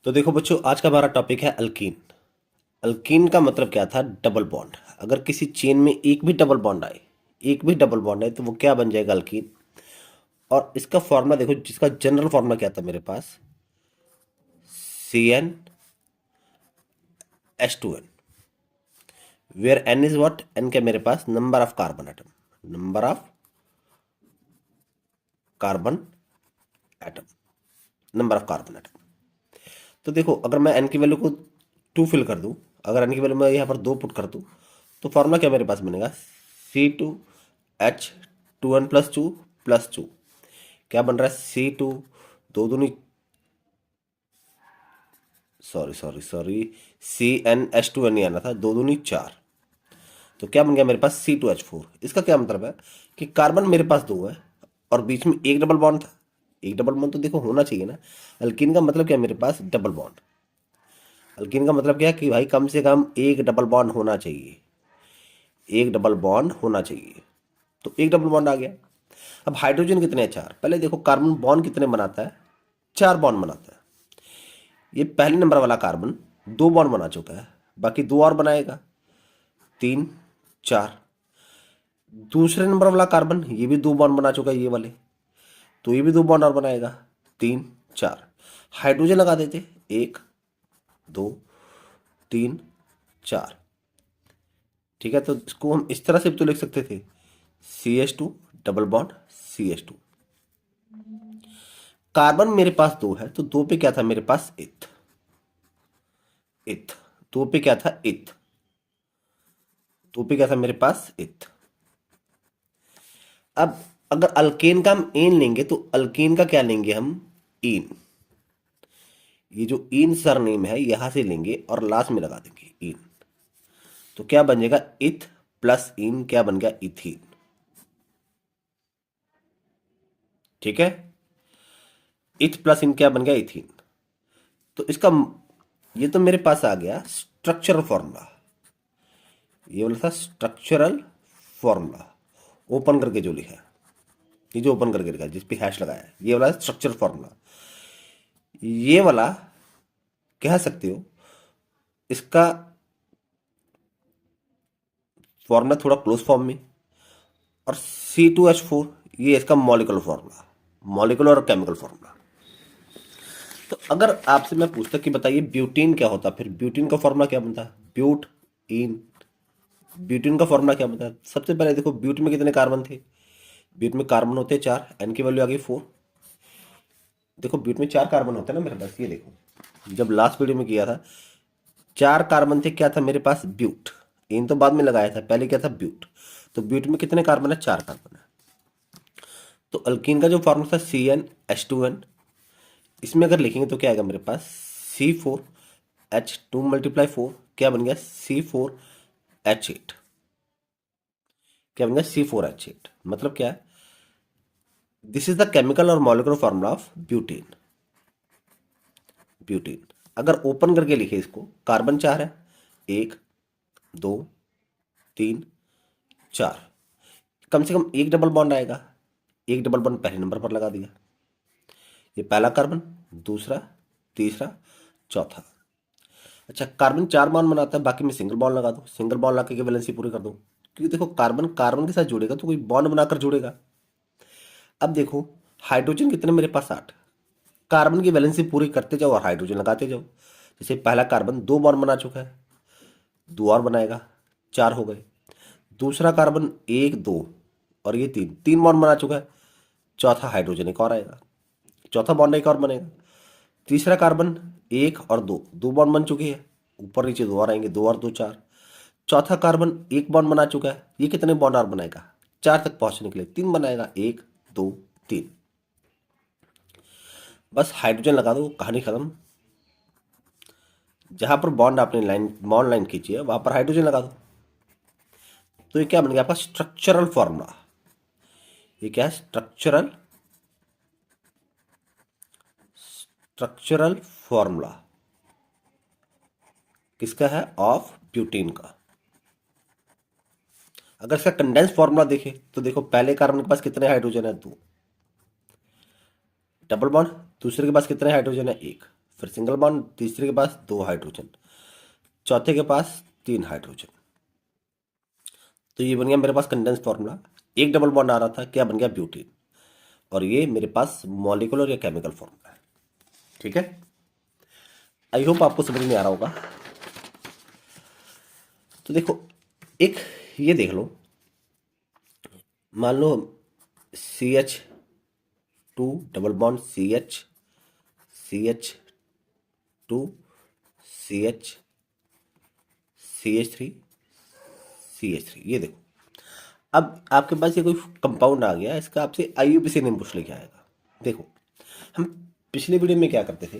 तो देखो बच्चों, आज का हमारा टॉपिक है अल्कीन। अल्कीन का मतलब क्या था? Double bond. अगर किसी चेन में एक भी डबल बॉन्ड आए, एक भी डबल बॉन्ड है तो वो क्या बन जाएगा? अल्कीन। और इसका फॉर्मूला देखो, जिसका जनरल फॉर्मूला क्या था मेरे पास, CnH2n, where N is what? N क्या मेरे पास? Number of carbon atom, number of carbon atom, number of carbon atom. तो देखो, अगर मैं N की वैल्यू को 2 फिल कर दूं, अगर N की वैल्यू मैं यहाँ पर 2 पुट कर दूं, तो फॉर्मूला क्या मेरे पास बनेगा? C2H2n+2 क्या बन रहा है? C2 दो दूनी, सॉरी, CnH2n नहीं आना था, दो दूनी 4। तो क्या बन गया मेरे पास? C2H4। इसका क्या मतलब है कि कार्बन मेरे पास दो है और बीच में एक डबल बॉन्ड था। एक डबल बॉन्ड तो देखो होना चाहिए ना। अल्कीन का मतलब क्या मेरे पास? Double bond. अल्कीन का मतलब क्या है कि भाई कम से कम एक डबल बॉन्ड होना चाहिए, एक डबल बॉन्ड होना चाहिए। तो एक डबल बॉन्ड आ गया। अब हाइड्रोजन कितने हैं? 4। पहले देखो कार्बन बॉन्ड कितने बनाता है? 4 बॉन्ड बनाता है। ये पहले नंबर वाला कार्बन 2 बॉन्ड बना चुका है, बाकी 2 और बनाएगा, 3, 4। दूसरे नंबर वाला कार्बन ये भी 2 बॉन्ड बना चुका है, ये वाले, तो ये भी 2 बॉन्ड और बनाएगा, 3, 4। हाइड्रोजन लगा देते, 1, 2, 3, 4। ठीक है, तो इसको हम इस तरह से भी तो लिख सकते थे, CH2 double bond CH2। Carbon मेरे पास 2 है, तो 2 पे क्या था मेरे पास? इथ। इथ 2 पे क्या था? इथ। 2 पे क्या था मेरे पास? इथ। अब अगर अल्केन का हम एन लेंगे तो अल्केन का क्या लेंगे हम? इन। ये जो इन सरनेम है यहां से लेंगे और लास्ट में लगा देंगे इन। तो क्या बन जाएगा? इथ प्लस इन क्या बन गया? इथीन। ठीक है, इथ प्लस इन क्या बन गया? इथीन। तो इसका ये तो मेरे पास आ गया स्ट्रक्चरल फॉर्मूला। ये वाला था स्ट्रक्चरल फॉर्मूला, ओपन करके जो लिखा है, ये जो ओपन करके लिखा है जिस पे हैश लगाया है, ये वाला स्ट्रक्चरल फॉर्मूला। ये वाला कह सकते हो इसका फॉर्मूला थोड़ा क्लोज फॉर्म में। और C2H4 ये इसका मॉलिकुलर फॉर्मूला, मॉलिकुलर और केमिकल फॉर्मूला। तो अगर आपसे मैं पूछता कि बताइए ब्यूटीन क्या होता, फिर ब्यूटीन का फॉर्मूला क्या बनता? ब्यूट इन। ब्यूटीन का फॉर्मूला क्या बनता? सबसे पहले देखो, ब्यूट में कितने कार्बन थे? ब्यूट में कार्बन होते हैं 4, N की वैल्यू आ गई 4। देखो ब्यूट में 4 कार्बन होते हैं ना मेरे पास, ये देखो जब लास्ट वीडियो में किया था 4 कार्बन थे। क्या था मेरे पास? ब्यूट। इन तो बाद में लगाया था, पहले क्या था? ब्यूट। तो ब्यूट में कितने कार्बन है? 4 कार्बन है। तो अल्कीन का जो फॉर्मूला था CnH2n, इसमें अगर लिखेंगे तो क्या आएगा मेरे पास? C4H2 × 4 क्या बन गया? C4H8। क्या बन गया? C4H8। मतलब क्या है? दिस इज द केमिकल और molecular formula of butane. Butane अगर ओपन करके लिखे इसको, कार्बन 4 है, 1, 2, 3, 4। कम से कम एक डबल बॉन्ड आएगा। एक डबल बॉन्ड पहले नंबर पर लगा दिया, ये पहला कार्बन, दूसरा, तीसरा, चौथा। अच्छा, कार्बन 4 बॉन्ड बनाता है, बाकी में सिंगल बॉन्ड लगा दो, सिंगल बॉन्ड लगा के वैलेंसी पूरी कर दो। क्योंकि देखो कार्बन कार्बन के साथ जुड़ेगा तो कोई बॉन्ड बनाकर जुड़ेगा। अब देखो हाइड्रोजन कितने मेरे पास? 8। कार्बन की वैलेंसी पूरी करते जाओ और हाइड्रोजन लगाते जाओ। जैसे पहला कार्बन 2 बॉन्ड बना चुका है, 2 और बनाएगा, 4 हो गए। दूसरा कार्बन 1, 2 और ये 3, 3 बॉन्ड बना चुका है। चौथा हाइड्रोजन एक और आएगा, चौथा बॉन्ड एक और बनेगा। तीसरा कार्बन 1 और 2, 2 बॉन्ड बन चुके हैं, ऊपर नीचे 2 और आएंगे, 2 और 2, 4। चौथा कार्बन 1 बॉन्ड बना चुका है, ये कितने बॉन्ड और बनाएगा? 4 तक पहुंचने के लिए 3 बनाएगा, 1, 2, 3। बस हाइड्रोजन लगा दो, कहानी खत्म। जहां पर बॉन्ड आपने बॉन्ड लाइन खींची है वहां पर हाइड्रोजन लगा दो। तो ये क्या बन गया आपका? Structural formula. ये क्या है? स्ट्रक्चरल फॉर्मूला किसका है? ऑफ ब्यूटीन का। अगर इसका कंडेंस फॉर्मूला देखें तो देखो पहले कार्बन के पास कितने हाइड्रोजन है? 2 डबल बॉन्ड। दूसरे के पास कितने हाइड्रोजन है? 1। फिर सिंगल बॉन्ड, तीसरे के पास 2 हाइड्रोजन, चौथे के पास 3 हाइड्रोजन। तो ये बन गया मेरे पास कंडेंस फॉर्मूला। एक डबल बॉन्ड आ रहा था, क्या बन गया? ब्यूटेन। और ये मेरे पास मॉलिक्यूलर या केमिकल फॉर्मूला है। ठीक है, आई होप आपको समझ में आ रहा होगा। तो देखो, एक ये देख लो, मान लो CH2 double bond CH2 CH3 ये देखो। अब आपके पास ये कोई कंपाउंड आ गया, इसका आपसे IUPAC नेम पूछ लेके आएगा। देखो, हम पिछले वीडियो में क्या करते थे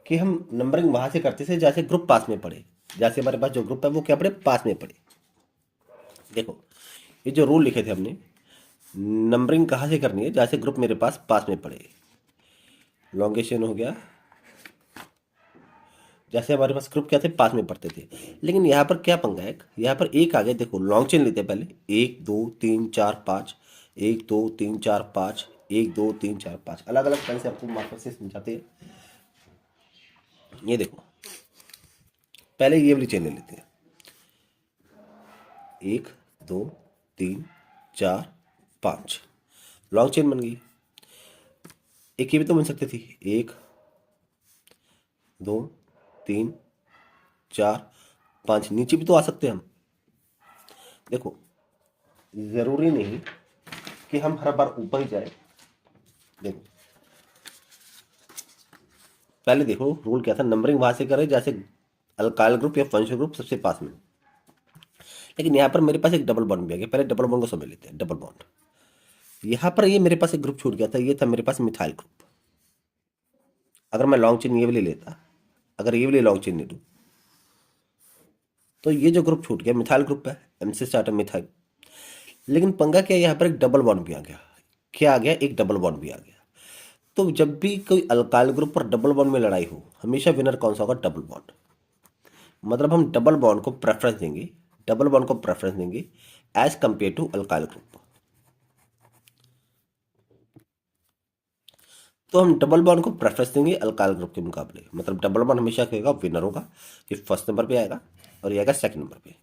कि हम नंबरिंग वहां से करते थे जैसे ग्रुप पास में पड़े, जैसे हमारे पास जो ग्रुप है वो क्या पड़े? पास में पड़े। देखो, ये जो रूल लिखे थे हमने, नंबरिंग कहाँ से करनी है? जैसे ग्रुप मेरे पास में पड़े। लॉन्गेशन हो गया, जैसे हमारे पास ग्रुप क्या थे? पास में पढ़ते थे। लेकिन यहाँ पर क्या पंगा है, यहाँ पर एक आ गया। देखो, लॉन्ग चेन लेते हैं पहले, 1 2 3 4 5, 1 2 3 4 5, 1 2 3 4 5, अलग अलग पेन से आपको मार्कर से समझाते हैं। ये देखो, पहले ये वाली चेन ले लेते हैं, 1 2 3 4 5, लॉन्ग चेन बन गई। एक ये भी तो बन सकती थी, 1 2 3 4 5, नीचे भी तो आ सकते हैं हम। देखो, जरूरी नहीं कि हम हर बार ऊपर ही जाए। देखो, पहले देखो रूल क्या था, नंबरिंग वहां से करें जैसे अल्काइल ग्रुप या फंक्शनल ग्रुप सबसे पास में। लेकिन यहाँ पर मेरे पास एक डबल बॉन्ड भी आ गया। पहले डबल बॉन्ड को समझ लेते हैं। डबल बॉन्ड, यहाँ पर ये मेरे पास एक ग्रुप छूट गया था, ये था मेरे पास मिथाइल ग्रुप। अगर मैं लॉन्ग चेन ये वाली लेता, अगर ये वाली लॉन्ग चेन ले लूँ, तो ये जो ग्रुप छूट गया मिथाइल ग्रुप है, M से स्टार्ट है मिथाइल। लेकिन पंगा क्या है, यहाँ पर एक डबल बॉन्ड भी आ गया। क्या आ गया? एक डबल बॉन्ड भी आ गया। तो जब भी कोई अल्काइल ग्रुप और डबल बॉन्ड में लड़ाई हो, हमेशा विनर कौन सा होगा? Double bond. मतलब हम डबल बॉन्ड को प्रेफरेंस देंगे, डबल बॉन्ड को प्रेफरेंस देंगे as compare to alkyl group. तो हम डबल बॉन्ड को प्रेफरेंस देंगे अल्काइल ग्रुप के मुकाबले। मतलब डबल बॉन्ड हमेशा कहेगा विनर होगा, ये फर्स्ट नंबर पे आएगा और ये आएगा सेकंड नंबर पे।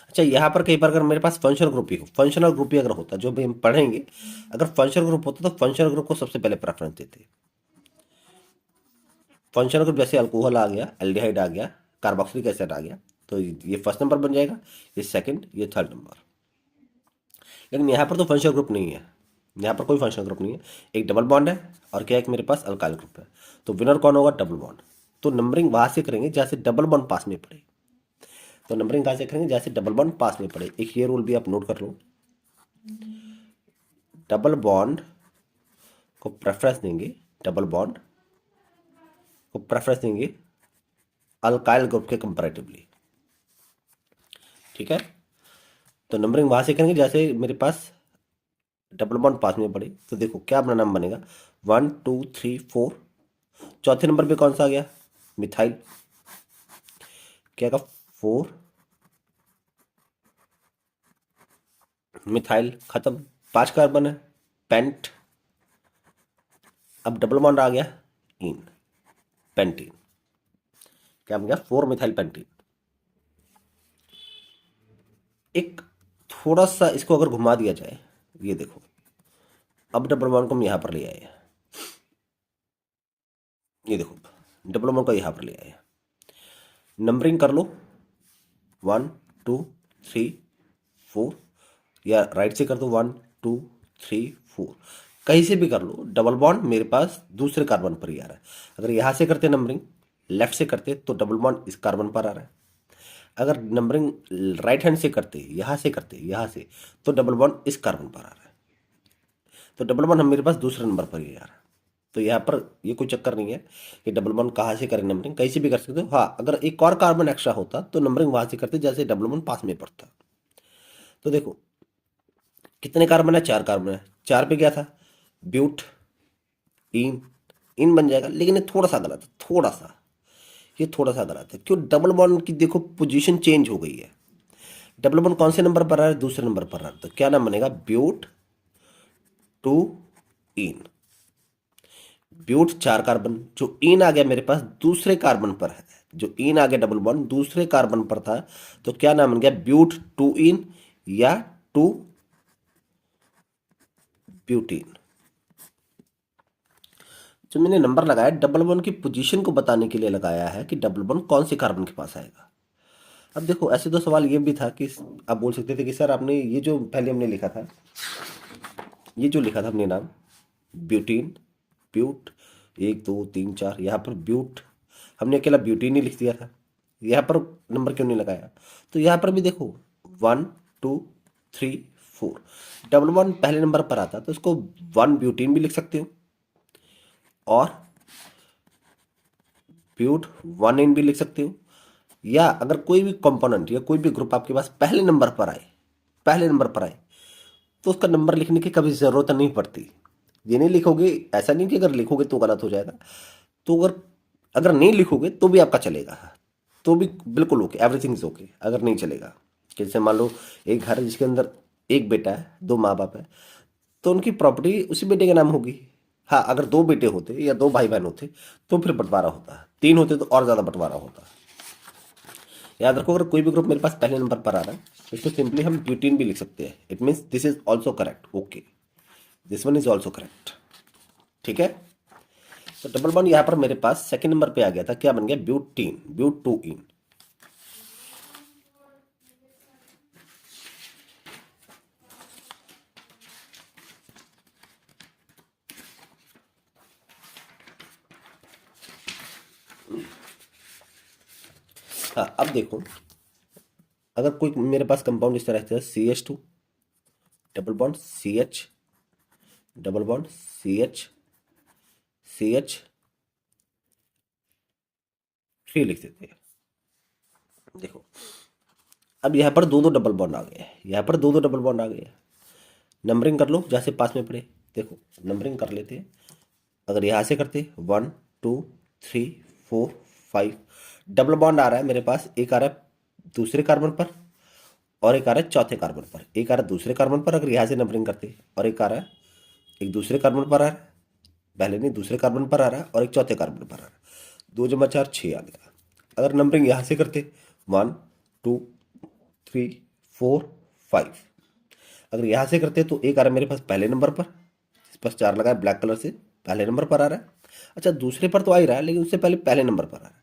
अच्छा, यहाँ पर कई बार अगर मेरे पास फंक्शनल ग्रुप भी हो, फंक्शनल ग्रुप भी अगर होता, जो भी हम पढ़ेंगे, अगर फंक्शनल ग्रुप होता तो फंक्शनल ग्रुप को सबसे पहले प्रेफरेंस देते। फंक्शनल ग्रुप जैसे अल्कोहल आ गया, एल्डिहाइड आ गया, कार्बोक्सिलिक एसिड आ गया, तो ये फर्स्ट नंबर बन जाएगा, ये सेकंड, ये थर्ड नंबर। लेकिन यहाँ पर तो फंक्शनल ग्रुप नहीं है, यहाँ पर कोई फंक्शनल ग्रुप नहीं है। एक डबल बॉन्ड है और क्या एक मेरे पास अल्काइल ग्रुप है। तो विनर कौन होगा? Double bond. तो नंबरिंग वहां से करेंगे जैसे डबल बॉन्ड पास में पड़े। तो नंबरिंग कहाँ से करेंगे? जैसे डबल बॉन्ड पास में पड़े। एक ये रूल भी आप नोट कर लो, डबल बॉन्ड को प्रेफरेंस देंगे, डबल बॉन्ड को प्रेफरेंस देंगे अल्काइल ग्रुप के कंपैरेटिवली। ठीक है, तो नंबरिंग वहां से करेंगे जैसे मेरे पास डबल बॉन्ड पास में पड़े। तो देखो क्या अपना नाम बनेगा, 1 2 3 4। चौथे नंबर पे कौन सा आ गया? मिथाइल। क्या का 4, मिथाइल खत्म। 5 कार्बन है, पेंट। अब डबल बॉन्ड आ गया, इन, पेंटीन। क्या बन गया? 4 मिथाइल पेंटीन। एक थोड़ा सा इसको अगर घुमा दिया जाए, ये देखो, अब डबल बॉन्ड को हम यहां पर ले आए, ये देखो डबल बॉन्ड को यहां पर ले आए। नंबरिंग कर लो, 1 2 3 4, या राइट से कर दो 1 2 3 4, कहीं से भी कर लो। डबल बॉन्ड मेरे पास दूसरे कार्बन पर ही आ रहा है। अगर यहां से करते नंबरिंग, लेफ्ट से करते तो डबल बॉन्ड इस कार्बन पर आ रहा है। अगर नंबरिंग राइट हैंड से करते, यहां से करते, यहां से, तो डबल बॉन्ड इस कार्बन पर आ रहा है। तो डबल बॉन्ड हम मेरे पास दूसरे नंबर पर ही आ रहा है। तो यहाँ पर ये कोई चक्कर नहीं है कि डबल बॉन्ड कहाँ से करें नंबरिंग, कहीं से भी कर सकते हो। हाँ, अगर एक और कार्बन एक्स्ट्रा होता तो नंबरिंग वहां से करते जैसे डबल बॉन्ड पास में पड़ता। तो देखो कितने कार्बन है? 4 कार्बन है। 4 पे क्या था? ब्यूट, इन, इन बन जाएगा। लेकिन ये थोड़ा सा गलत है, थोड़ा सा, ये थोड़ा सा गलत है। क्यों? डबल बॉन्ड की देखो पोजीशन चेंज हो गई है। डबल बॉन्ड कौन से नंबर पर आ रहा है? दूसरे नंबर पर आ रहा है। तो क्या नाम बनेगा? But two in. ब्यूट 4 कार्बन, जो इन आ गया मेरे पास दूसरे कार्बन पर है, जो इन आ गया डबल बॉन्ड दूसरे कार्बन पर था, तो क्या नाम बन गया, ब्यूट 2 इन या 2 ब्यूटीन। जो मैंने नंबर लगाया डबल बॉन्ड की पोजीशन को बताने के लिए लगाया है कि डबल बॉन्ड कौन से कार्बन के पास आएगा। अब देखो ऐसे तो सवाल ये भी था कि आप बोल सकते थे कि सर आपने ये जो पहले हमने लिखा था, ये जो लिखा था हमने नाम ब्यूटीन, ब्यूट 1 2 3 4, यहाँ पर ब्यूट हमने अकेला ब्यूटीन ही लिख दिया था, यहाँ पर नंबर क्यों नहीं लगाया। तो यहाँ पर भी देखो 1 2 3 4, डबल बॉन्ड पहले नंबर पर आता तो इसको 1 ब्यूटीन भी लिख सकते हो और ब्यूट 1 इन भी लिख सकते हो, या अगर कोई भी कंपोनेंट या कोई भी ग्रुप आपके पास पहले नंबर पर आए, पहले नंबर पर आए, तो उसका नंबर लिखने की कभी ज़रूरत नहीं पड़ती। ये नहीं लिखोगे, ऐसा नहीं कि अगर लिखोगे तो गलत हो जाएगा, तो अगर अगर नहीं लिखोगे तो भी आपका चलेगा, तो भी बिल्कुल ओके, एवरीथिंग इज ओके। अगर नहीं चलेगा, जैसे मान लो एक घर है जिसके अंदर एक बेटा है, 2 माँ बाप है, तो उनकी प्रॉपर्टी उसी बेटे के नाम होगी। हाँ, अगर 2 बेटे होते या 2 भाई बहन होते तो फिर बंटवारा होता, 3 होते तो और ज़्यादा बंटवारा होता। याद रखो, अगर कोई भी ग्रुप मेरे पास पहले नंबर पर आ रहा है तो इसको सिंपली हम ब्यूटीन भी लिख सकते हैं। It means this is also correct, okay, this one is also correct. ठीक है, तो डबल बॉन्ड यहाँ पर मेरे पास सेकंड नंबर पे आ गया था, क्या बन गया, ब्यूटीन, ब्यूट 2 इन। हाँ, अब देखो अगर कोई मेरे पास कंपाउंड इस तरह से CH2 double bond CH double bond CH3 लिख देते हैं। देखो अब यहाँ पर 2 2 डबल बॉन्ड आ गए, यहाँ पर 2 2 डबल बॉन्ड आ गए। नंबरिंग कर लो जैसे पास में पड़े, देखो नंबरिंग कर लेते हैं। अगर यहाँ से करते 1 2 3 4 5, डबल बॉन्ड आ रहा है मेरे पास, एक आ रहा है दूसरे कार्बन पर और एक आ रहा है चौथे कार्बन पर, एक आ रहा है दूसरे कार्बन पर अगर यहाँ से नंबरिंग करते, और एक आ रहा है एक दूसरे कार्बन पर आ रहा है, पहले नहीं दूसरे कार्बन पर आ रहा है, और एक चौथे कार्बन पर आ रहा है, 2 जमा 4 6 आ गया। अगर नंबरिंग यहाँ से करते 1 2 3 4 5, अगर यहाँ से करते तो एक आ रहा है मेरे पास पहले नंबर पर, इस पर 4 लगा है ब्लैक कलर से, पहले नंबर पर आ रहा है। अच्छा दूसरे पर तो आ ही रहा है, लेकिन उससे पहले पहले नंबर पर आ रहा है,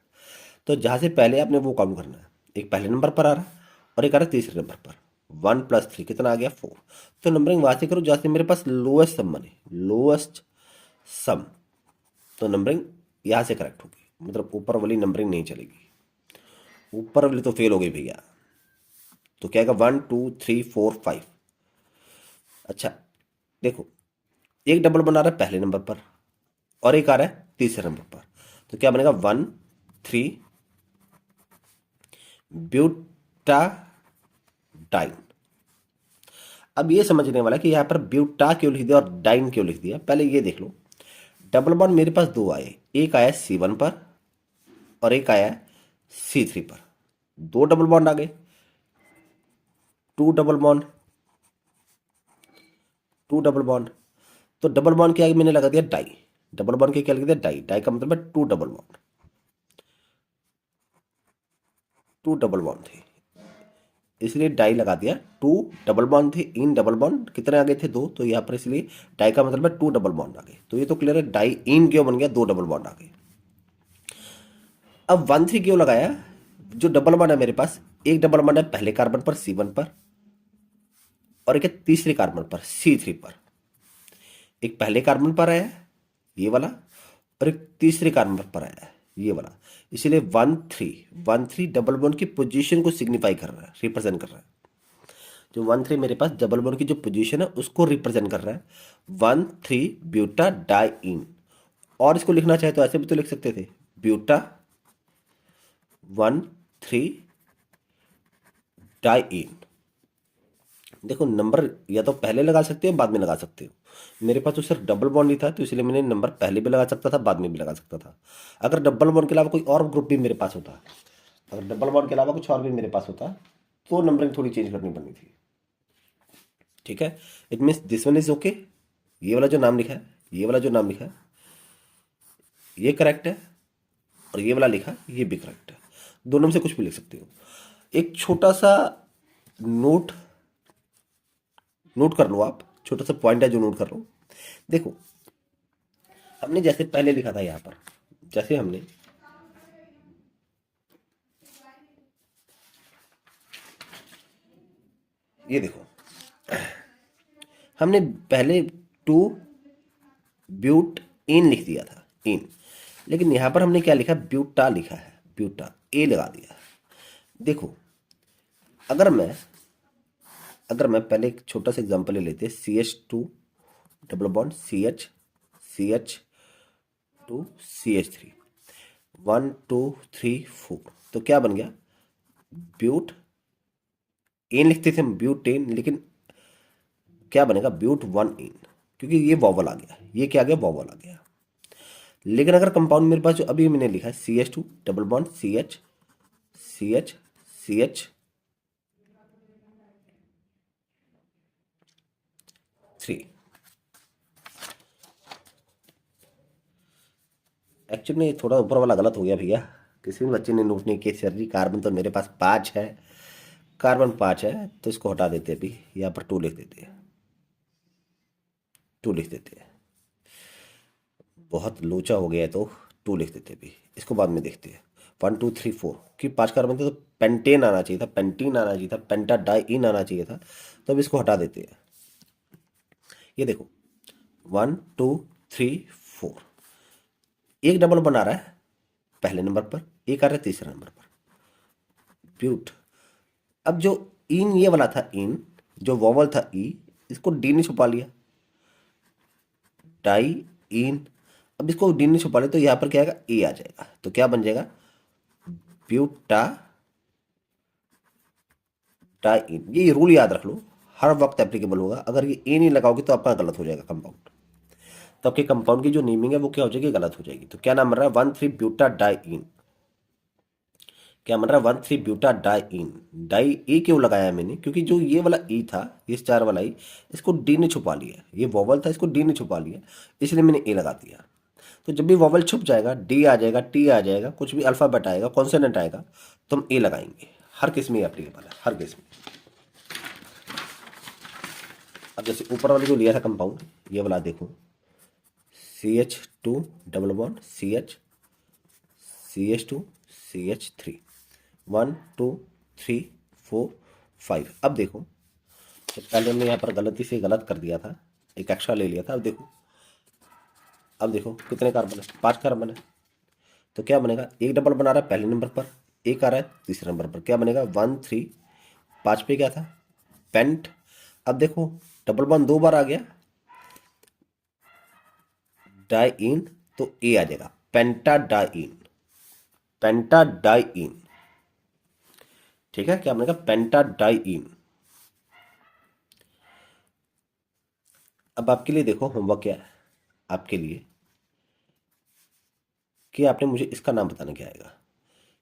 तो जहाँ से पहले आपने वो काउंट करना है। एक पहले नंबर पर आ रहा है और एक आ रहा है तीसरे नंबर पर, 1 + 3 कितना आ गया 4। तो नंबरिंग वहाँ से करो जहाँ से मेरे पास लोएस्ट सम बने, लोएस्ट सम, तो नंबरिंग यहाँ से करेक्ट होगी, मतलब ऊपर वाली नंबरिंग नहीं चलेगी, ऊपर वाली तो फेल हो गई भैया। तो क्या आएगा 1 2 3 4 5। अच्छा देखो एक डबल बना रहा है पहले नंबर पर और एक आ रहा है तीसरे नंबर पर, तो क्या बनेगा 1 3 ब्यूटाडाइन। अब ये समझने वाला कि यहाँ पर ब्यूटा क्यों लिख दिया और डाइन क्यों लिख दिया, पहले ये देख लो। डबल बॉन्ड मेरे पास 2 आए, एक आया C1 पर और एक आया C3 पर, 2 डबल बॉन्ड आ गए, 2 डबल बॉन्ड, 2 डबल बॉन्ड। तो डबल बॉन्ड के आगे मैंने लगा दिया डाई, डबल बॉन्ड के क्या लिख दिया डाई, डाई का मतलब है 2 डबल बॉन्ड, 2 डबल बॉन्ड थे इसलिए डाई लगा दिया। 2 डबल बॉन्ड थे, इन डबल बॉन्ड कितने आ गए थे 2, तो यहाँ पर इसलिए डाई का मतलब है 2 डबल बॉन्ड आ गए। तो ये तो क्लियर है, डाई इन क्यों बन गया, 2 डबल बॉन्ड आ गए। अब 1 3 क्यों लगाया, जो डबल बॉन्ड है मेरे पास, एक डबल बॉन्ड है पहले कार्बन पर C1 पर और एक है तीसरे कार्बन पर C3 पर। एक पहले कार्बन पर आया है ये वाला और एक तीसरे कार्बन पर आया है ये वाला, इसीलिए 1 3 डबल बॉन्ड की पोजीशन को सिग्निफाई कर रहा है, रिप्रेजेंट कर रहा है। जो 1 3 मेरे पास डबल बॉन्ड की जो पोजीशन है उसको रिप्रेजेंट कर रहा है, 1 3 ब्यूटा डाई इन। और इसको लिखना चाहे तो ऐसे भी तो लिख सकते थे, ब्यूटा 1 3 डाई इन। देखो नंबर या तो पहले लगा सकते हो बाद में लगा सकते हो, मेरे पास तो सिर्फ डबल बॉन्ड ही था तो इसलिए मैंने नंबर पहले भी लगा सकता था बाद में भी लगा सकता था। अगर डबल बॉन्ड के अलावा कोई और ग्रुप भी मेरे पास होता, अगर डबल बॉन्ड के अलावा कुछ और भी मेरे पास होता तो नंबरिंग थोड़ी चेंज करनी पड़नी थी। ठीक है, it means this one is okay. ये वाला जो नाम लिखा है, ये वाला जो नाम लिखा है ये करेक्ट है और ये वाला लिखा ये भी करेक्ट है। दोनों में से कुछ भी लिख सकते हो। एक छोटा सा नोट नोट कर लो आप, छोटा सा पॉइंट है जो नोट कर लो। देखो हमने जैसे पहले लिखा था यहाँ पर, जैसे हमने ये देखो हमने पहले टू ब्यूट इन लिख दिया था, इन, लेकिन यहाँ पर हमने क्या लिखा, ब्यूटा लिखा है, ब्यूटा ए लगा दिया। देखो अगर मैं पहले एक छोटा सा एग्जांपल ले लेते, CH2 double bond CH2 CH3 1 2 3 4, तो क्या बन गया, ब्यूट एन लिखते थे हम, ब्यूट एन, लेकिन क्या बनेगा, ब्यूट 1 इन, क्योंकि ये वॉवल आ गया, ये क्या आ गया, वॉवल आ गया। लेकिन अगर कंपाउंड मेरे पास जो अभी मैंने लिखा है CH2 double bond CH3, actually में ये थोड़ा ऊपर वाला गलत हो गया भैया, किसी भी बच्चे ने नोट नहीं किया, सर जी कार्बन तो मेरे पास 5 है, कार्बन 5 है, तो इसको हटा देते हैं, अभी यहाँ पर 2 लिख देते हैं, 2 लिख देते हैं, बहुत लोचा हो गया है तो 2 लिख देते हैं, अभी इसको बाद में देखते हैं। 1 2 3 4 कि 5 कार्बन थे तो पेंटेन आना चाहिए था, पेंटीन आना चाहिए था, पेंटाडाइन आना चाहिए था, तो अब इसको हटा देते हैं। ये देखो 1 2 3 4, एक डबल बना रहा है पहले नंबर पर, एक आ रहा है तीसरे नंबर पर, ब्यूट। अब जो इन ये वाला था, इन जो वॉवल था ई, इसको डी ने छुपा लिया, डाई इन। अब इसको डी ने छुपा लिया तो यहाँ पर क्या आएगा, ए आ जाएगा, तो क्या बन जाएगा, ब्यूटा डाइन। ये रूल याद रख लो, हर वक्त एप्लीकेबल होगा, अगर ये ए नहीं लगाओगे तो आपका गलत हो जाएगा कंपाउंड, तो आपके कंपाउंड की जो नेमिंग है वो क्या हो जाएगी, गलत हो जाएगी। तो क्या नाम बन रहा है, 1 3 ब्यूटा डाइन, क्या बन रहा है, 1 3 ब्यूटा डाइन। डाई ए क्यों लगाया है मैंने, क्योंकि जो ये वाला ई था, ये स्टार वाला ई, इसको डी ने छुपा लिया, ये वॉवल था इसको डी ने छुपा लिया, इसलिए मैंने ए लगा दिया। तो जब भी वॉवल छुप जाएगा, डी आ जाएगा, टी आ जाएगा, कुछ भी अल्फाबेट आएगा, कॉन्सोनेंट आएगा, तो हम ए लगाएंगे, हर केस में एप्लीकेबल है, हर केस में। अब जैसे ऊपर वाले जो लिया था कंपाउंड, ये वाला देखो, CH2 double bond CH2 CH3 1 2 3 4 5। अब देखो तो पहले हमने यहाँ पर गलती से गलत कर दिया था, एक एक्स्ट्रा ले लिया था। अब देखो कितने कार्बन है, 5 कार्बन है, तो क्या बनेगा, एक डबल बना रहा है पहले नंबर पर, एक आ रहा है तीसरे नंबर पर, क्या बनेगा, 1 3, 5 पे क्या था, पेंट। अब देखो डबल बॉन्ड 2 बार आ गया, डाइन, तो ए आ जाएगा, पेंटाडाइन, पेंटाडाइन। ठीक है, क्या बनेगा, पेंटाडाइन। अब आपके लिए देखो होमवर्क क्या है आपके लिए, कि आपने मुझे इसका नाम बताना क्या आएगा,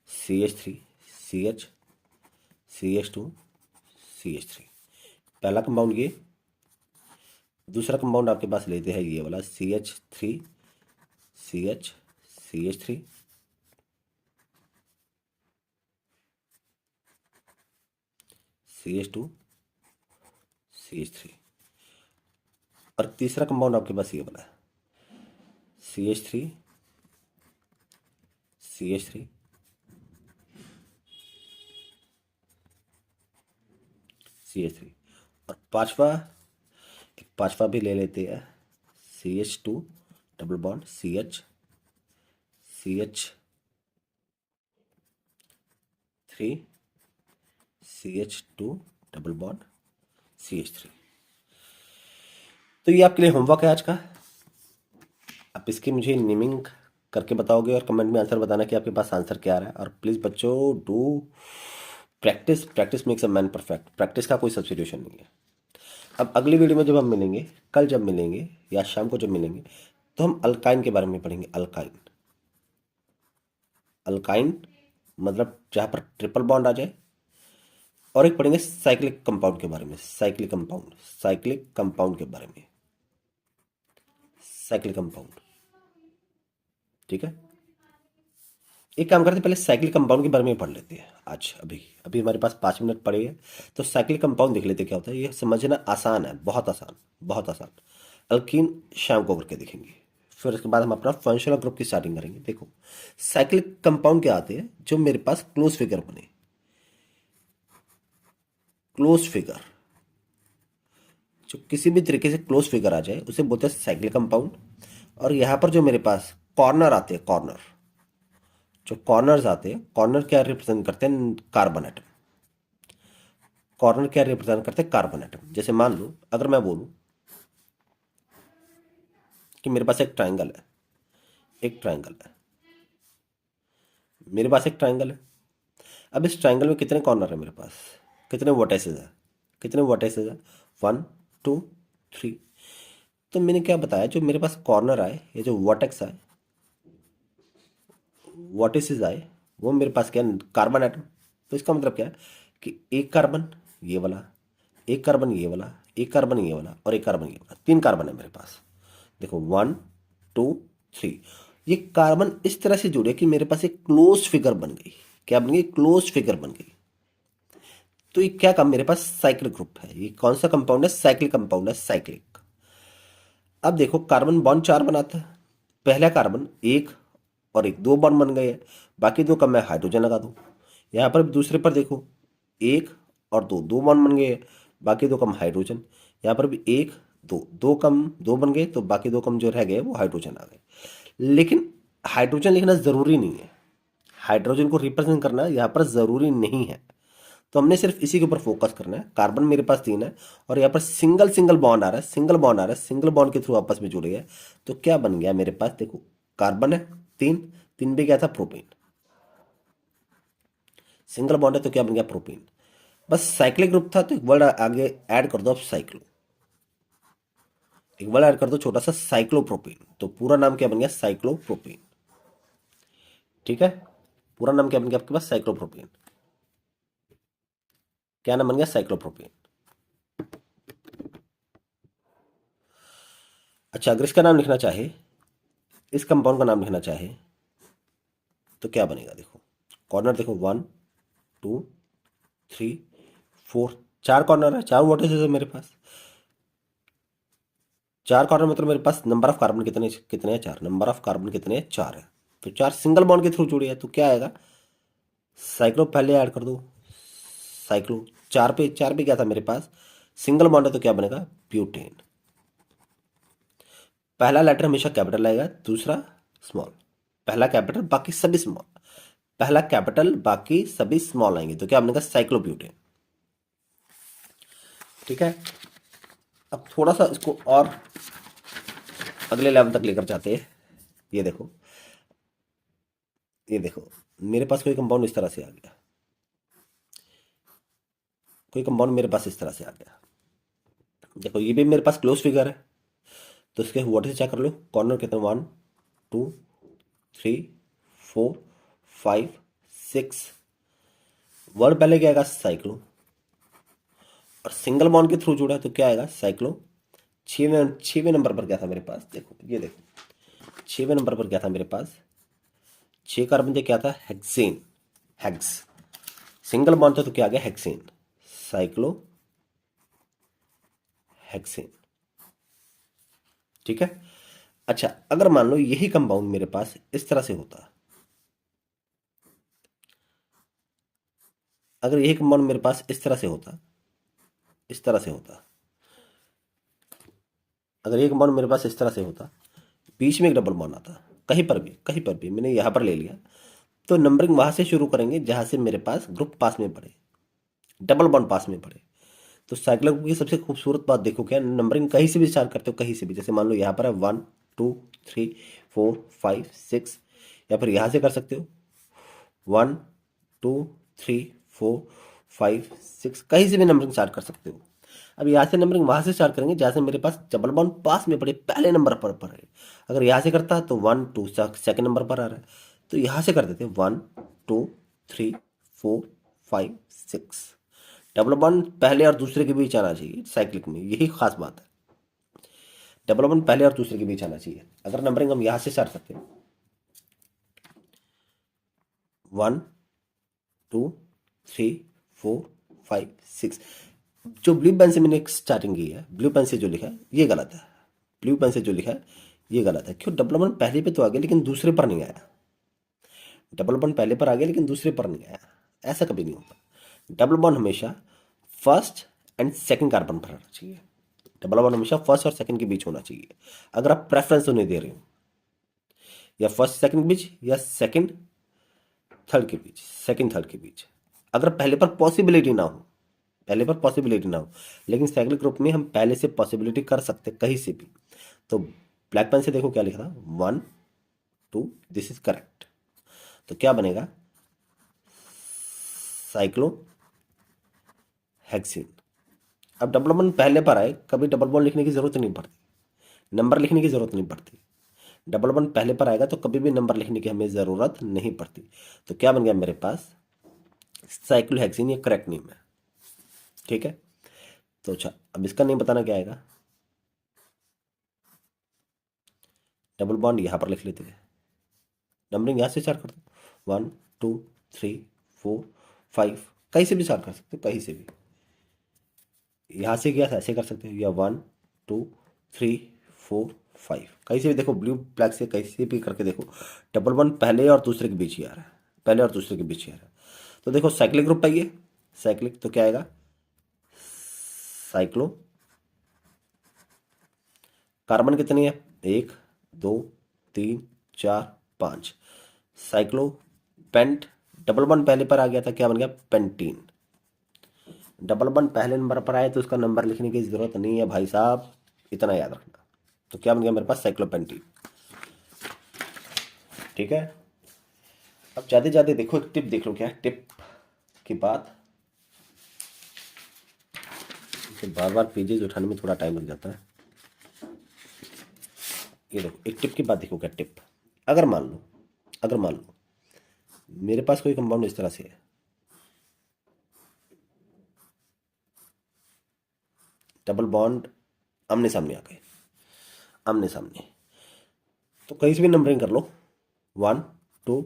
CH3 CH CH2 CH3, पहला कंपाउंड ये, दूसरा कंपाउंड आपके पास लेते हैं ये वाला CH3 CH CH3 CH2 CH3, और तीसरा कंपाउंड आपके पास ये वाला है CH3 CH3 CH3, और पांचवा भी ले लेते हैं, CH2 double bond CH3 CH2 double bond CH3। तो ये आपके लिए होमवर्क है आज का, आप इसकी मुझे नेमिंग करके बताओगे और कमेंट में आंसर बताना कि आपके पास आंसर क्या आ रहा है। और प्लीज़ बच्चों do practice, practice makes a man perfect, practice का कोई सब्स्टिट्यूशन नहीं है। अब अगली वीडियो में जब हम मिलेंगे, कल जब मिलेंगे या शाम को जब मिलेंगे, तो हम अल्काइन के बारे में पढ़ेंगे। अल्काइन, अल्काइन मतलब जहाँ पर ट्रिपल बॉन्ड आ जाए, और एक पढ़ेंगे साइक्लिक कंपाउंड के बारे में, साइक्लिक कंपाउंड के बारे में, साइक्लिक कंपाउंड। ठीक है, एक काम करते हैं, पहले साइक्लिक कंपाउंड के बारे में पढ़ लेते हैं आज। अभी अभी हमारे पास 5 मिनट पड़े हैं, तो साइक्लिक कंपाउंड देख लेते हैं क्या होता है। ये समझना आसान है, बहुत आसान, बहुत आसान। अल्कीन शाम को करके देखेंगे, फिर उसके बाद हम अपना फंक्शनल ग्रुप की स्टार्टिंग करेंगे। देखो साइक्लिक कंपाउंड क्या आते हैं, जो मेरे पास क्लोज फिगर बने, क्लोज फिगर, जो किसी भी तरीके से क्लोज फिगर आ जाए उसे बोलते हैं साइक्लिक कंपाउंड। और यहाँ पर जो मेरे पास कॉर्नर आते हैं, कॉर्नर, जो कॉर्नर्स आते हैं, कॉर्नर क्या रिप्रेजेंट करते हैं, कार्बन एटम। कॉर्नर क्या रिप्रेजेंट करते हैं, कार्बन एटम। जैसे मान लो अगर मैं बोलूं कि मेरे पास एक ट्राइंगल है, एक ट्राइंगल है, मेरे पास एक ट्राइंगल है। अब इस ट्राइंगल में कितने कॉर्नर है मेरे पास, कितने वर्टेसेस है, कितने वर्टेसेस है, 1 2 3। तो मैंने क्या बताया, जो मेरे पास कॉर्नर आए, ये जो वर्टेक्स आए, वर्टिसेस आए, वो मेरे पास क्या है, कार्बन एटम। तो इसका मतलब क्या है कि एक कार्बन ये वाला, एक कार्बन ये वाला, एक कार्बन ये वाला और एक कार्बन ये वाला, 3 कार्बन है मेरे पास। देखो 1 2 3, ये कार्बन इस तरह से जुड़े कि मेरे पास एक क्लोज फिगर बन गई। क्या बन गई, क्लोज फिगर बन गई। तो ये क्या काम, मेरे पास साइक्लिक ग्रुप है। ये कौन सा कंपाउंड है, साइक्लिक कंपाउंड है, साइक्लिक। अब देखो कार्बन बॉन्ड 4 बनाता है, पहला कार्बन एक और एक, 2 बॉन्ड बन गए हैं, बाकी 2 का मैं हाइड्रोजन लगा दूं। यहाँ पर दूसरे पर देखो, एक और दो, 2 बॉन्ड बन गए हैं, बाकी 2 कम हाइड्रोजन। यहाँ पर भी एक, दो, 2 कम 2 बन गए, तो बाकी 2 कम जो रह गए वो हाइड्रोजन आ गए। लेकिन हाइड्रोजन लिखना ज़रूरी नहीं है, हाइड्रोजन को रिप्रेजेंट करना यहाँ पर ज़रूरी नहीं है। तो हमने सिर्फ इसी के ऊपर फोकस करना है। कार्बन मेरे पास 3 है और यहाँ पर सिंगल सिंगल बॉन्ड आ रहा है, सिंगल बॉन्ड आ रहा है, सिंगल बॉन्ड के थ्रू आपस में जुड़े हैं। तो क्या बन गया मेरे पास, देखो कार्बन है 3, 3 पे क्या था, प्रोपेन। सिंगल बॉन्ड है तो क्या बन गया, प्रोपेन। बस साइक्लिक ग्रुप था तो एक वर्ड आगे ऐड कर दो आप, साइक्लो। एक वर्ड ऐड कर दो छोटा सा, साइक्लोप्रोपेन। तो पूरा नाम क्या बन गया, साइक्लोप्रोपेन। ठीक है, पूरा नाम क्या बन गया आपके पास, साइक्लोप्रोपेन। क्या नाम बन गया, साइक्लोप्रोपेन। अच्छा, अगर इसका नाम लिखना चाहे, इस कंपाउंड का नाम लिखना चाहे तो क्या बनेगा, देखो कॉर्नर देखो 1 2 3 4, 4 कॉर्नर है, 4 वर्टिसेस है मेरे पास। 4 कॉर्नर मतलब मेरे पास नंबर ऑफ कार्बन कितने, कितने हैं, 4। नंबर ऑफ कार्बन कितने हैं, 4 है। तो 4 सिंगल बॉन्ड के थ्रू जुड़े हैं, तो क्या आएगा, साइक्लो पहले ऐड कर दो, साइक्लो। 4 पे क्या था मेरे पास, सिंगल बॉन्ड है तो क्या बनेगा, ब्यूटेन। पहला लेटर हमेशा कैपिटल आएगा, दूसरा स्मॉल। पहला कैपिटल बाकी सभी स्मॉल, पहला कैपिटल बाकी सभी स्मॉल आएंगे, तो क्या बनेगा, साइक्लोब्यूटेन। ठीक है, अब थोड़ा सा इसको और अगले लेवल तक लेकर जाते हैं। ये देखो, ये देखो मेरे पास कोई कंपाउंड इस तरह से आ गया, कोई कंपाउंड मेरे पास इस तरह से आ गया। देखो ये भी मेरे पास क्लोज फिगर है, तो इसके व्हाट से चेक कर लो, कॉर्नर कितने, 1 2 3 4 5 6। वर्ड पहले क्या आएगा, साइक्लो, और सिंगल बॉन्ड के थ्रू जुड़ा है तो क्या आएगा, साइक्लो। 6वें नंबर पर क्या था मेरे पास, देखो ये देखो 6वें नंबर पर क्या था मेरे पास, 6 कार्बन से क्या था, हेक्सेन, हेक्स। सिंगल बॉन्ड था तो क्या आ गया, हेक्सेन, साइक्लो हेक्सेन। ठीक है, अच्छा अगर मान लो यही कंपाउंड मेरे पास इस तरह से होता, अगर यही कंपाउंड मेरे पास इस तरह से होता, इस तरह से होता, अगर ये कंपाउंड मेरे पास इस तरह से होता, बीच में एक डबल बॉन्ड आता, कहीं पर भी, कहीं पर भी, मैंने यहां पर ले लिया, तो नंबरिंग वहां से शुरू करेंगे जहां से मेरे पास ग्रुप पास में पड़े, डबल बॉन्ड पास में पड़े। तो साइक्लिक ग्रुप की सबसे खूबसूरत बात देखो क्या, नंबरिंग कहीं से भी स्टार्ट करते हो, कहीं से भी। जैसे मान लो यहाँ पर है 1 2 3 4 5 6, या फिर यहाँ से कर सकते हो 1 2 3 4 5 6, कहीं से भी नंबरिंग स्टार्ट कर सकते हो। अब यहाँ से नंबरिंग वहां से स्टार्ट करेंगे जहाँ से मेरे पास डबल बॉन्ड पास में पड़े, पहले नंबर पर है। अगर यहाँ से करता तो 1 2 सेकेंड नंबर पर आ रहा है, तो यहाँ से कर देते 1 2 3 4 5 6। डबल बॉन्ड पहले और दूसरे के बीच आना चाहिए साइक्लिक में, यही खास बात है। डबल बॉन्ड पहले और दूसरे के बीच आना चाहिए। अगर नंबरिंग हम यहाँ से स्टार्ट करते हैं, 1 2 3 4 5 6। जो ब्लू पेन से मैंने स्टार्टिंग की है, ब्लू पेन से जो लिखा है ये गलत है। ब्लू पेन से जो लिखा है ये गलत है। क्यों? डबल वन पहले पे तो आ गया लेकिन दूसरे पर नहीं आया। डबल वन पहले पर आ गया लेकिन दूसरे पर नहीं आया। ऐसा कभी नहीं होता। डबल बॉन्ड हमेशा फर्स्ट एंड सेकंड कार्बन पर होना चाहिए। डबल बॉन्ड हमेशा फर्स्ट और सेकंड के बीच होना चाहिए। अगर आप प्रेफरेंस तो नहीं दे रहे हो, या फर्स्ट सेकंड के बीच या सेकंड थर्ड के बीच, सेकंड थर्ड के बीच, अगर पहले पर पॉसिबिलिटी ना हो, पहले पर पॉसिबिलिटी ना हो, लेकिन साइक्लिक ग्रुप में हम पहले से पॉसिबिलिटी कर सकते कहीं से भी। तो ब्लैक पेन से देखो क्या लिखा था, 1 2, दिस इज करेक्ट। तो क्या बनेगा, साइक्लो हेक्सिन। अब डबल बॉन्ड पहले पर आए, कभी डबल बॉन्ड लिखने की जरूरत नहीं पड़ती, नंबर लिखने की जरूरत नहीं पड़ती। डबल बॉन्ड पहले पर आएगा तो कभी भी नंबर लिखने की हमें जरूरत नहीं पड़ती। तो क्या बन गया मेरे पास, साइक्लोहेक्सिन, ये करेक्ट नेम है। ठीक है। तो अच्छा, अब इसका नेम बताना क्या आएगा। डबल बॉन्ड यहां पर लिख लेते हैं, नंबरिंग यहां से स्टार्ट कर दो, 1 2 3 4 5, कहीं से भी स्टार्ट कर सकते हो, कहीं से भी। यहां से गया था ऐसे कर सकते हो, या 1 2 3 4 5, कहीं से भी देखो, ब्लू ब्लैक से कहीं से भी करके देखो, डबल बॉन्ड पहले और दूसरे के बीच ही आ रहा है, पहले और दूसरे के बीच ही आ रहा है। तो देखो साइक्लिक ग्रुप पाइए, साइक्लिक, तो क्या आएगा, साइक्लो, कार्बन कितनी है, 1 2 3 4 5, साइक्लो पेंट, डबल बॉन्ड पहले पर आ गया था, क्या बन गया, पेंटीन। डबल बॉन्ड पहले नंबर पर आए तो उसका नंबर लिखने की जरूरत नहीं है भाई साहब, इतना याद रखना। तो क्या बन गया मेरे पास, साइक्लोपेंटीन। ठीक है। अब जाते जाते देखो एक टिप देख लो, क्या है टिप की बात, बार बार पेजेस उठाने में थोड़ा टाइम लग जाता है। ये देखो एक टिप की बात देखो, क्या टिप, अगर मान लो, अगर मान लो मेरे पास कोई कंपाउंड इस तरह से है, डबल बॉन्ड आमने सामने आ गए, आमने सामने, तो कहीं से भी नंबरिंग कर लो, 1 2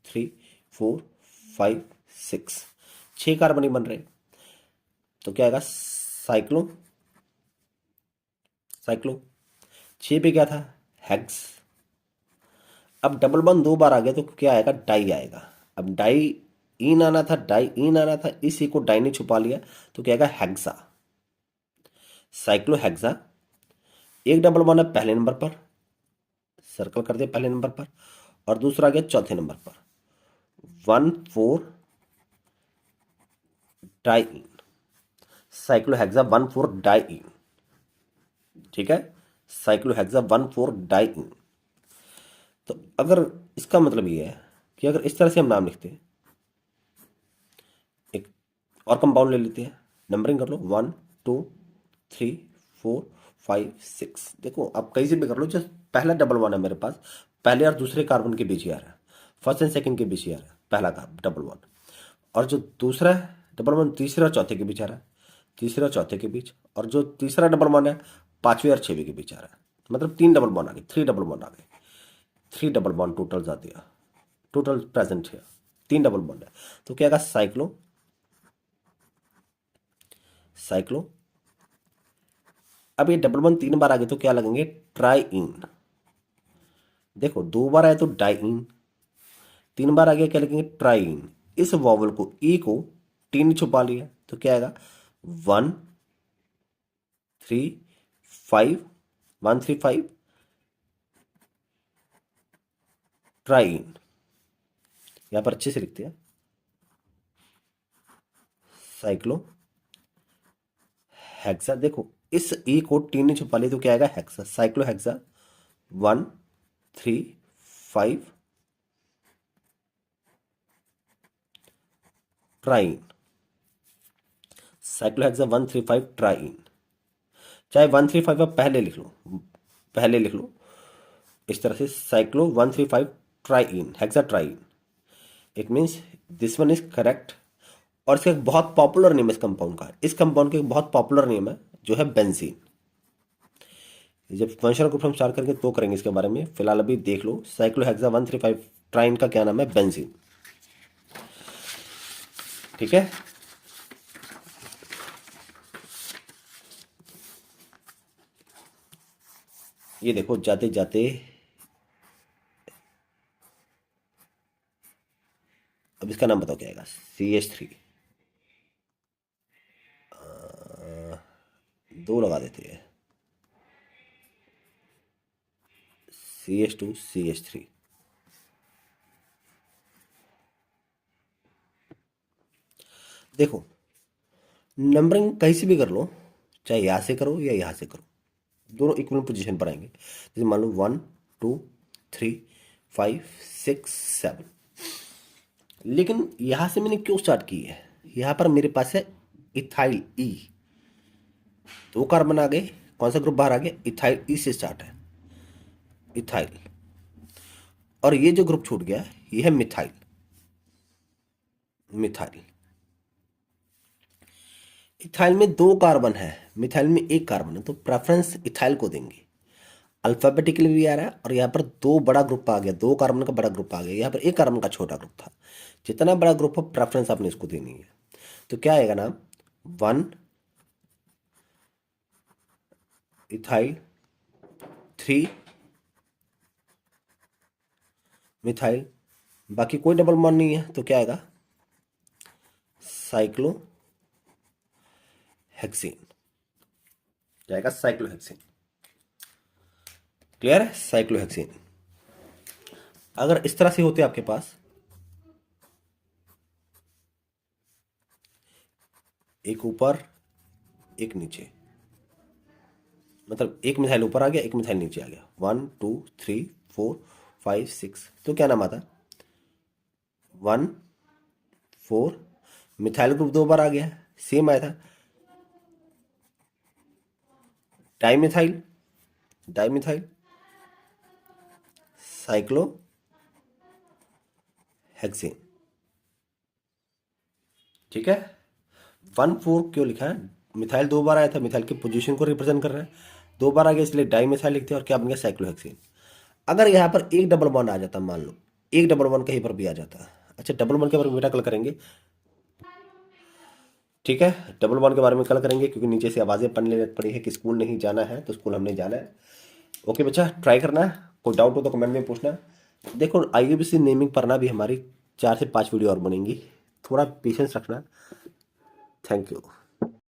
3 4 5 6, 6 कार्बन ही बन रहे। तो क्या आएगा, साइक्लो, साइक्लो, 6 पे क्या था, हेक्स। अब डबल बॉन्ड 2 बार आ गया तो क्या आएगा, डाई आएगा। अब डाई इन आना था, डाई इन आना था, इसी को डाई ने छुपा लिया, तो क्या आएगा, हेक्सा, साइक्लो हेक्सा। एक डबल बॉन्ड है पहले नंबर पर, सर्कल कर दिया पहले नंबर पर, और दूसरा आ गया चौथे नंबर पर, 1 4 डाई, साइक्लोहेक्सा 1 4 डाई। ठीक है, साइक्लोहेक्सा 1 4 डाई। तो अगर इसका मतलब ये है कि अगर इस तरह से हम नाम लिखते हैं, एक और कंपाउंड ले लेते हैं, नंबरिंग कर लो, 1 2 3 4 5 6। देखो आप कहीं से भी कर लो, जो पहला डबल वन है मेरे पास, पहले और दूसरे कार्बन के बीच ही आ रहा है, फर्स्ट एंड सेकंड के बीच ही आ रहा है पहला कार्बन डबल वन, और जो दूसरा है डबल वन तीसरे और चौथे के बीच आ रहा है, तीसरे और चौथे के बीच, और जो तीसरा डबल वन है पांचवें और छठवें के बीच आ रहा है। मतलब 3 डबल बॉन्ड आ गए, 3 डबल बॉन्ड आ गए, 3 डबल बॉन्ड टोटल जा दिया, टोटल प्रेजेंट है, 3 डबल बॉन्ड है। तो क्या आएगा, साइक्लो, साइक्लो। अब ये डबल बॉन्ड 3 बार आ गए तो क्या लगेंगे, ट्राईइन। देखो 2 बार आए तो डाईइन, 3 बार आ गया क्या लगेंगे, ट्राईइन। इस वॉवल को, ई को टी ने छुपा लिया, तो क्या आएगा, 1 3 5, 1 3 5 ट्राईइन। यहां पर अच्छे से लिखते हैं, साइक्लो हेक्सा। देखो इस ई को टी ने छुपा लिया तो क्या आएगा, hexa, cyclo hexa 1 3 5 triene, cyclohexa 1 3 5 triene. चाहे 1 3 5 आप पहले लिख लो, पहले लिख लो इस तरह से, cyclo 1 3 5 trying, hexa trying. It means this one is correct. और इसका एक बहुत पॉपुलर नेम है इस कंपाउंड का, इस कंपाउंड का एक बहुत पॉपुलर नेम है जो है बेंजीन। जब फंक्शनल ग्रुप हम स्टार्ट करेंगे तो करेंगे इसके बारे में, फिलहाल अभी देख लो साइक्लोहेक्सा 1 3 5 ट्राईन का क्या नाम है, बेंजीन। ठीक है। ये देखो जाते जाते अब इसका नाम बताओ क्या आएगा। CH3 दो लगा देते हैं। CH2 CH3 देखो नंबरिंग कहीं से भी कर लो, चाहे यहाँ से करो या यहाँ से करो, दोनों इक्वल पोजीशन पर आएंगे। जैसे मान लो 1 2 3 5 6 7, लेकिन यहाँ से मैंने क्यों स्टार्ट की है, यहाँ पर मेरे पास है इथाइल ई, दो कार्बन आ गए, कौन सा ग्रुप बाहर आ गया, इथाइल ई से स्टार्ट है इथाइल, और ये जो ग्रुप छूट गया ये है मिथाइल। मिथाइल इथाइल में दो कार्बन है, मिथाइल में एक कार्बन है, तो प्रेफरेंस इथाइल को देंगे। अल्फाबेटिकली भी आ रहा है और यहाँ पर दो बड़ा ग्रुप आ गया, दो कार्बन का बड़ा ग्रुप आ गया, यहाँ पर एक कार्बन का छोटा ग्रुप था। जितना बड़ा ग्रुप हो प्रेफरेंस आपने इसको देनी है। तो क्या आएगा नाम, 1 इथाइल 3 मिथाइल, बाकी कोई डबल बॉन्ड नहीं है, तो क्या आएगा, साइक्लो हेक्सेन जाएगा, साइक्लोहेक्सेन। क्लियर है, साइक्लोहेक्सेन। अगर इस तरह से होते आपके पास एक ऊपर एक नीचे, मतलब एक मिथाइल ऊपर आ गया एक मिथाइल नीचे आ गया, 1 2 3 4 5 6, तो क्या नाम आता, 1 4 मिथाइल ग्रुप दो बार आ गया, सेम आया था, डाइमिथाइल डाइमिथाइल साइक्लो हेक्सेन। ठीक है, 1 4 क्यों लिखा है, मिथाइल दो बार आया था, मिथाइल की पोजीशन को रिप्रेजेंट कर रहा है, दो बार आ गया इसलिए डाइमिथाइल लिखते हैं, और क्या बन गया, साइक्लोहेक्सेन। अगर यहाँ पर एक डबल बॉन्ड आ जाता, मान लो एक डबल बॉन्ड कहीं पर भी आ जाता, अच्छा डबल बॉन्ड के बारे में बेटा कल करेंगे, ठीक है, डबल बॉन्ड के बारे में कल करेंगे, क्योंकि नीचे से आवाज़ें पढ़ने लग पड़ी है कि स्कूल नहीं जाना है, तो स्कूल हमने जाना है। ओके बच्चा, ट्राई करना, कोई डाउट हो तो कमेंट में पूछना। देखो IUPAC नेमिंग पढ़ना भी हमारी 4 से 5 वीडियो और बनेंगी, थोड़ा पेशेंस रखना। Thank you.